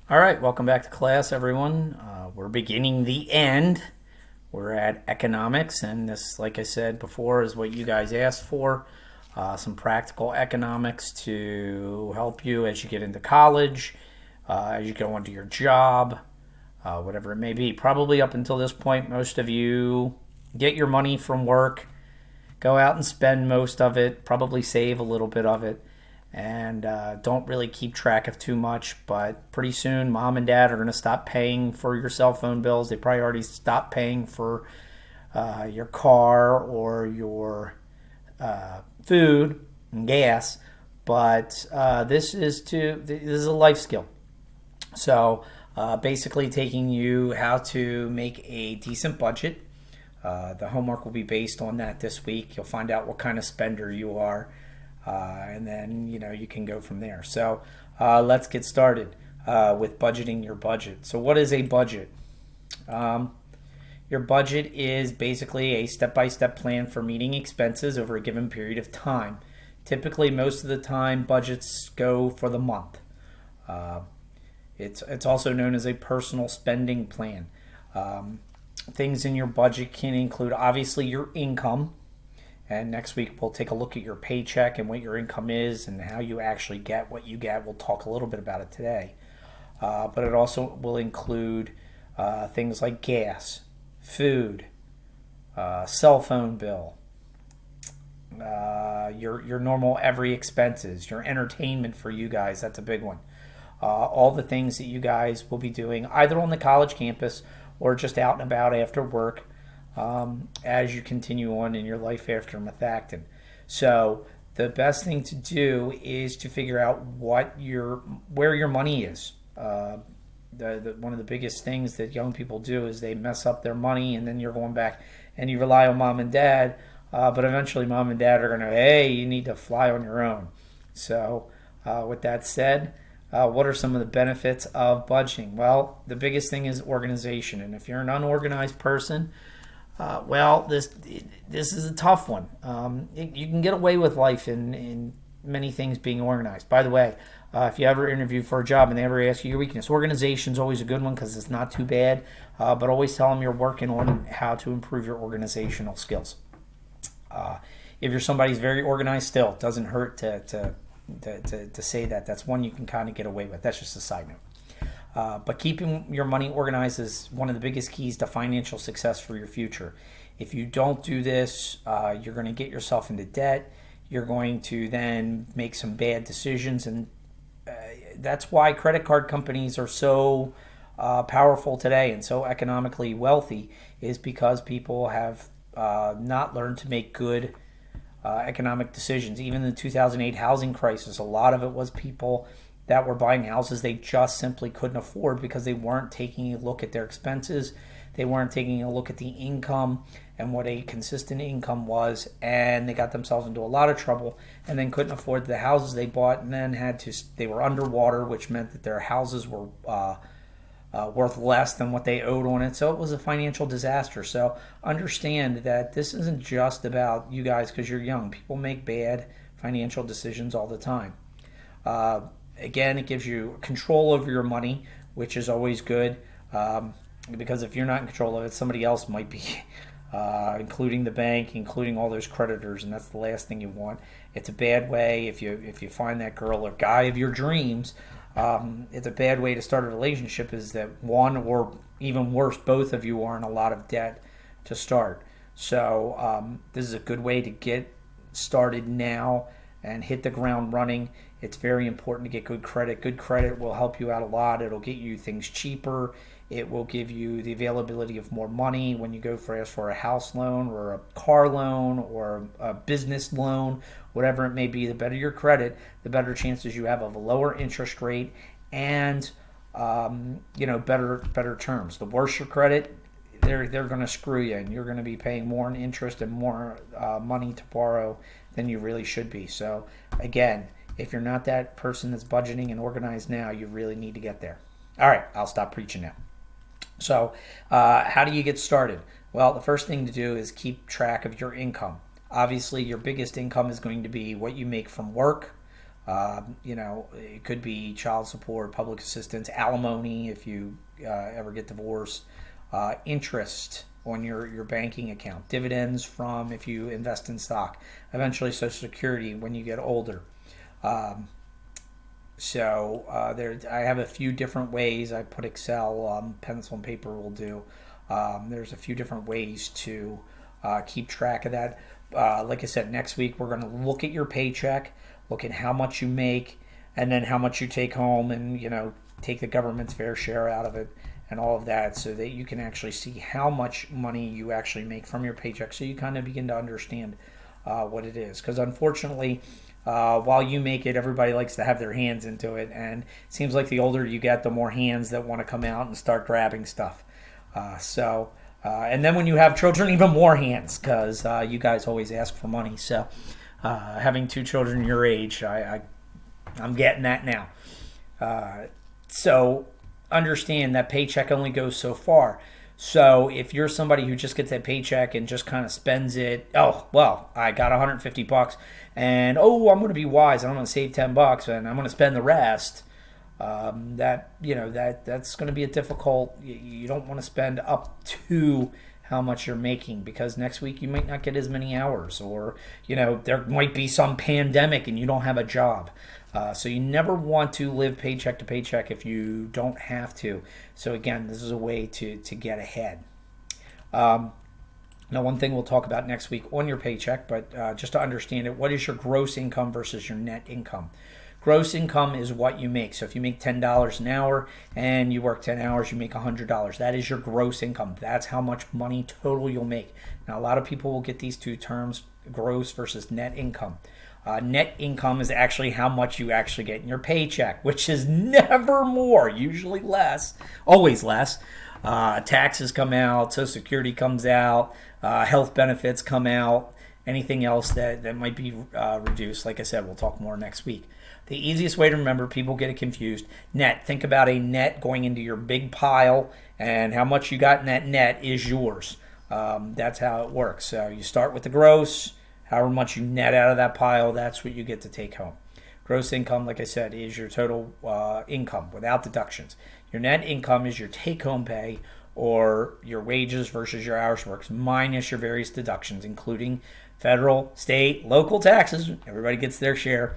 All right, welcome back to class, everyone. We're beginning the end. We're at economics, and this, like I said before, is what you guys asked for. Some practical economics to help you as you get into college, as you go into your job, whatever it may be. Probably up until this point, most of you get your money from work, go out and spend most of it, probably save a little bit of it, and don't really keep track of too much. But pretty soon, mom and dad are going to stop paying for your cell phone bills. They probably already stopped paying for your car or your food and gas. But this is a life skill. So basically, taking you how to make a decent budget. The homework will be based on that this week. You'll find out what kind of spender you are, and then you can go from there. So let's get started with budgeting your budget. So what is a budget? Your budget is basically a step-by-step plan for meeting expenses over a given period of time. Typically, most of the time, budgets go for the month. Uh, it's also known as a personal spending plan. Things in your budget can include obviously your income, and next week we'll take a look at your paycheck and what your income is and how you actually get what you get. We'll talk a little bit about it today. But it also will include things like gas, food, cell phone bill, your normal every expenses, your entertainment for you guys. That's a big one. All the things that you guys will be doing either on the college campus or just out and about after work, as you continue on in your life after Methacton. So the best thing to do is to figure out where your money is. One of the biggest things that young people do is they mess up their money, and then you're going back and you rely on mom and dad. But eventually, mom and dad are going to, hey, you need to fly on your own. So with that said, what are some of the benefits of budgeting? Well, the biggest thing is organization. And if you're an unorganized person, this is a tough one. You can get away with life in many things being organized. By the way, if you ever interview for a job and they ever ask you your weakness, organization is always a good one because it's not too bad. But always tell them you're working on how to improve your organizational skills. If you're somebody who's very organized, still, it doesn't hurt to say that. That's one you can kind of get away with. That's just a side note. But keeping your money organized is one of the biggest keys to financial success for your future. If you don't do this, you're going to get yourself into debt. You're going to then make some bad decisions, and that's why credit card companies are so powerful today and so economically wealthy, is because people have not learned to make good economic decisions. Even in the 2008 housing crisis, a lot of it was people that were buying houses they just simply couldn't afford because they weren't taking a look at their expenses. They weren't taking a look at the income and what a consistent income was, and they got themselves into a lot of trouble and then couldn't afford the houses they bought, and then they were underwater, which meant that their houses were worth less than what they owed on it. So it was a financial disaster. So understand that this isn't just about you guys because you're young. People make bad financial decisions all the time. Again, it gives you control over your money, which is always good, because if you're not in control of it, somebody else might be, including the bank, including all those creditors, and that's the last thing you want. It's a bad way if you find that girl or guy of your dreams. It's a bad way to start a relationship, is that one, or even worse, both of you are in a lot of debt to start. So this is a good way to get started now and hit the ground running. It's very important to get good credit. Good credit will help you out a lot. It'll get you things cheaper. It will give you the availability of more money when you ask for a house loan or a car loan or a business loan, whatever it may be. The better your credit, the better chances you have of a lower interest rate and better terms. The worse your credit, they're going to screw you, and you're going to be paying more in interest and more money to borrow than you really should be. So again, if you're not that person that's budgeting and organized now, you really need to get there. All right, I'll stop preaching now. So how do you get started? Well, the first thing to do is keep track of your income. Obviously, your biggest income is going to be what you make from work. It could be child support, public assistance, alimony if you ever get divorced, interest on your banking account, dividends from if you invest in stock, eventually Social Security when you get older. I have a few different ways. I put Excel, pencil and paper will do. There's a few different ways to keep track of that. Like I said, next week we're going to look at your paycheck, look at how much you make, and then how much you take home, and take the government's fair share out of it and all of that, so that you can actually see how much money you actually make from your paycheck, so you kind of begin to understand what it is. Because unfortunately, while you make it, everybody likes to have their hands into it, and it seems like the older you get, the more hands that want to come out and start grabbing stuff. And then when you have children, even more hands, because you guys always ask for money. So having 2 children your age, I'm getting that now. So understand that paycheck only goes so far. So if you're somebody who just gets that paycheck and just kind of spends it, oh, well, I got $150 and, I'm going to be wise and I'm going to save $10 and I'm going to spend the rest, that's going to be a difficult. You don't want to spend up to how much you're making, because next week you might not get as many hours, or there might be some pandemic and you don't have a job. So you never want to live paycheck to paycheck if you don't have to. So again, this is a way to get ahead. Now, one thing we'll talk about next week on your paycheck, but just to understand it, what is your gross income versus your net income? Gross income is what you make. So if you make $10 an hour and you work 10 hours, you make $100. That is your gross income. That's how much money total you'll make. Now, a lot of people will get these two terms, gross versus net income. Net income is actually how much you actually get in your paycheck, which is never more, usually less, always less. Taxes come out, Social Security comes out, health benefits come out, anything else that might be reduced. Like I said, we'll talk more next week. The easiest way to remember, people get it confused, net. Think about a net going into your big pile, and how much you got in that net is yours. That's how it works. So you start with the gross. However much you net out of that pile, that's what you get to take home. Gross income, like I said, is your total income without deductions. Your net income is your take-home pay, or your wages versus your hours worked, minus your various deductions, including federal, state, local taxes. Everybody gets their share.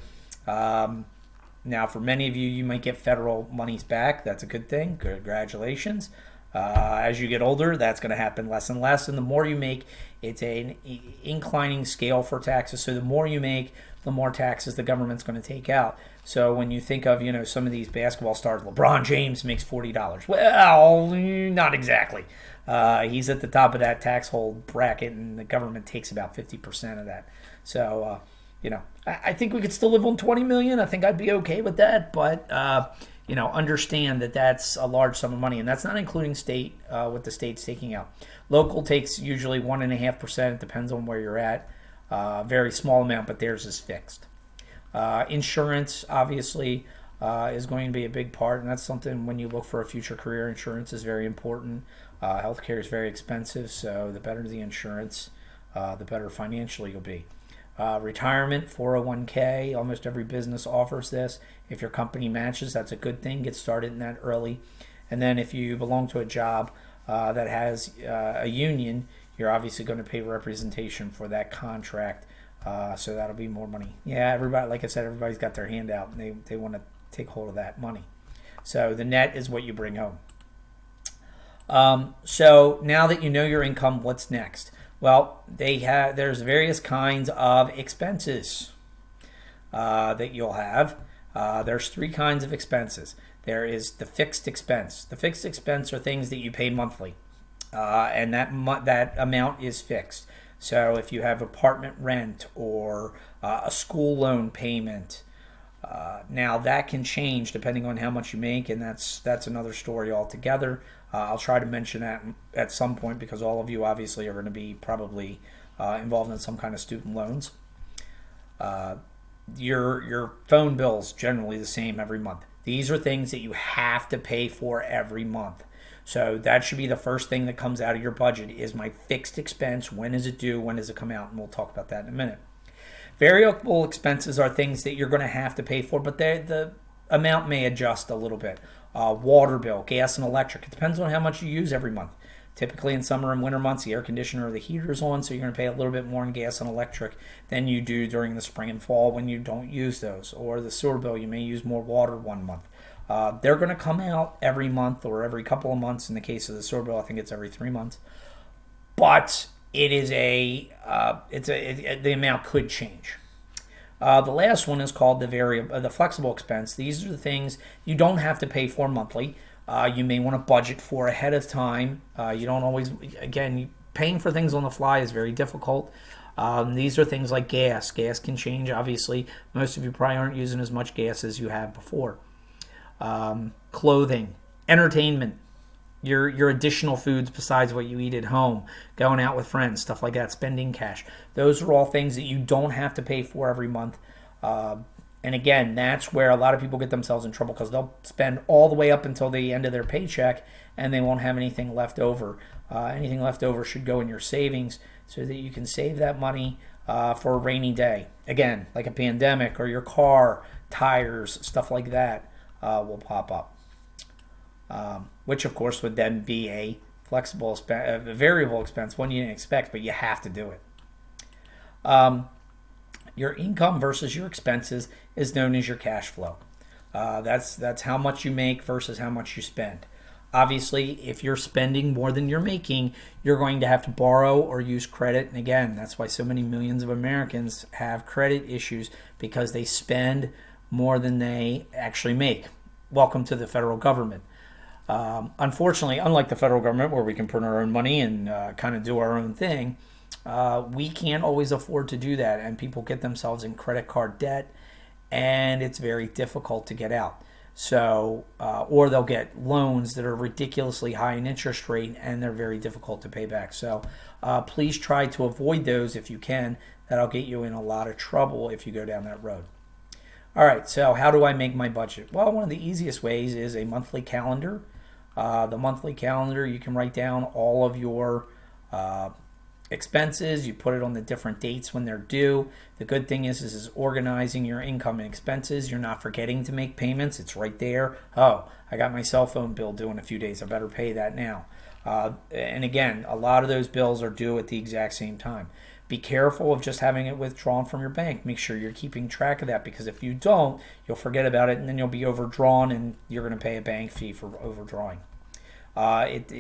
Now, for many of you, you might get federal monies back. That's a good thing. Congratulations. As you get older, that's going to happen less and less. And the more you make, it's an inclining scale for taxes. So the more you make, the more taxes the government's going to take out. So when you think of, some of these basketball stars, LeBron James makes $40. Well, not exactly. He's at the top of that tax hole bracket, and the government takes about 50% of that. So, I think we could still live on $20 million. I think I'd be okay with that. But, understand that that's a large sum of money. And that's not including state, what the state's taking out. Local takes usually 1.5%. It depends on where you're at. Very small amount, but theirs is fixed. Insurance, obviously, is going to be a big part. And that's something when you look for a future career, insurance is very important. Healthcare is very expensive. So the better the insurance, the better financially you'll be. Retirement, 401k, almost every business offers this. If your company matches, that's a good thing. Get started in that early. And then if you belong to a job that has a union, you're obviously going to pay representation for that contract. So that'll be more money. Yeah, everybody, like I said, everybody's got their hand out, and they want to take hold of that money. So the net is what you bring home. So now that you know your income, what's next? Well, there's various kinds of expenses that you'll have. There's 3 kinds of expenses. There is the fixed expense. The fixed expense are things that you pay monthly, and that amount is fixed. So if you have apartment rent or a school loan payment, now that can change depending on how much you make, and that's another story altogether. I'll try to mention that at some point, because all of you obviously are going to be probably involved in some kind of student loans. Your phone bill's generally the same every month. These are things that you have to pay for every month. So that should be the first thing that comes out of your budget, is my fixed expense. When is it due? When does it come out? And we'll talk about that in a minute. Variable expenses are things that you're going to have to pay for, but the amount may adjust a little bit. Water bill, gas and electric. It depends on how much you use every month. Typically in summer and winter months, the air conditioner or the heater's on, so you're going to pay a little bit more in gas and electric than you do during the spring and fall when you don't use those. Or the sewer bill, you may use more water one month. They're going to come out every month or every couple of months. In the case of the sewer bill, I think it's every 3 months. But it is the amount could change. The last one is called the flexible expense. These are the things you don't have to pay for monthly. You may want to budget for ahead of time. You don't always, again, paying for things on the fly is very difficult. These are things like gas. Gas can change, obviously. Most of you probably aren't using as much gas as you have before. Clothing, entertainment, your additional foods besides what you eat at home, going out with friends, stuff like that, spending cash. Those are all things that you don't have to pay for every month. And again, that's where a lot of people get themselves in trouble because they'll spend all the way up until the end of their paycheck and they won't have anything left over. Anything left over should go in your savings so that you can save that money for a rainy day. Again, like a pandemic or your car, tires, stuff like that will pop up. Which of course would then be a variable expense, one you didn't expect, but you have to do it. Your income versus your expenses is known as your cash flow. That's how much you make versus how much you spend. Obviously, if you're spending more than you're making, you're going to have to borrow or use credit. And again, that's why so many millions of Americans have credit issues because they spend more than they actually make. Welcome to the federal government. Unfortunately, unlike the federal government where we can print our own money and kind of do our own thing, we can't always afford to do that, and people get themselves in credit card debt, and it's very difficult to get out. So, or they'll get loans that are ridiculously high in interest rate, and they're very difficult to pay back. So, please try to avoid those if you can. That'll get you in a lot of trouble if you go down that road. All right, so how do I make my budget? Well, one of the easiest ways is a monthly calendar. The monthly calendar, you can write down all of your expenses. You put it on the different dates when they're due. The good thing is organizing your income and expenses. You're not forgetting to make payments. It's right there. Oh, I got my cell phone bill due in a few days. I better pay that now. And again, a lot of those bills are due at the exact same time. Be careful of just having it withdrawn from your bank. Make sure you're keeping track of that because if you don't, you'll forget about it and then you'll be overdrawn and you're going to pay a bank fee for overdrawing. It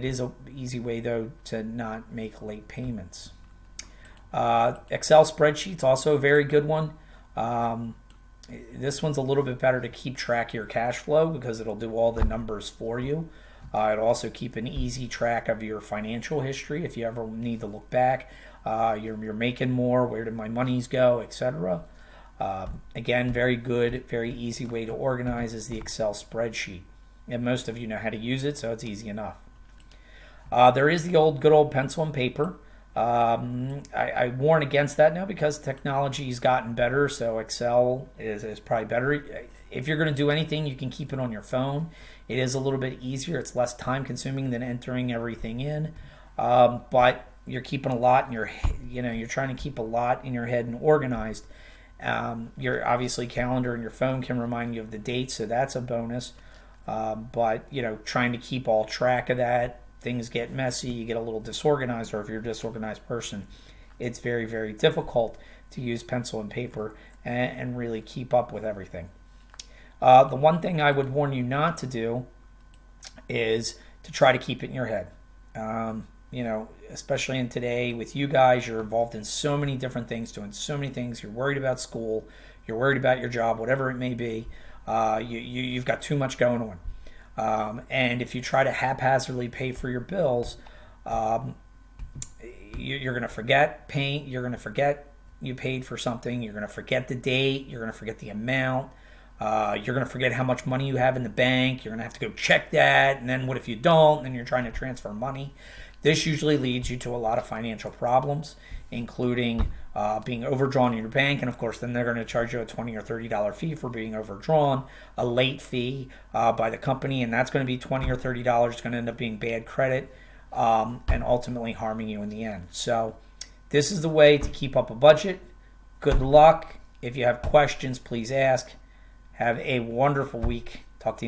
is an easy way, though, to not make late payments. Excel spreadsheets, also a very good one. This one's a little bit better to keep track of your cash flow because it'll do all the numbers for you. It'll also keep an easy track of your financial history if you ever need to look back. You're making more, where did my monies go, etc. Again, very good, very easy way to organize is the Excel spreadsheet. And most of you know how to use it, so it's easy enough. There is the good old pencil and paper. I warn against that now because technology's gotten better, so Excel is probably better. If you're going to do anything, you can keep it on your phone. It is a little bit easier. It's less time consuming than entering everything in, but you're keeping a lot, and you're trying to keep a lot in your head and organized. Your obviously calendar and your phone can remind you of the dates, so that's a bonus. But trying to keep all track of that, things get messy, you get a little disorganized, or if you're a disorganized person, it's very, very difficult to use pencil and paper and really keep up with everything. The one thing I would warn you not to do is to try to keep it in your head. Especially in today with you guys, you're involved in so many different things, doing so many things. You're worried about school, you're worried about your job, whatever it may be. You've got too much going on. And if you try to haphazardly pay for your bills, you're going to forget paying. You're going to forget you paid for something. You're going to forget the date. You're going to forget the amount. You're going to forget how much money you have in the bank. You're going to have to go check that. And then what if you don't? And then you're trying to transfer money. This usually leads you to a lot of financial problems, including being overdrawn in your bank. And of course, then they're going to charge you a $20 or $30 fee for being overdrawn, a late fee by the company. And that's going to be $20 or $30. It's going to end up being bad credit and ultimately harming you in the end. So This is the way to keep up a budget. Good luck. If you have questions, please ask. Have a wonderful week. Talk to you next.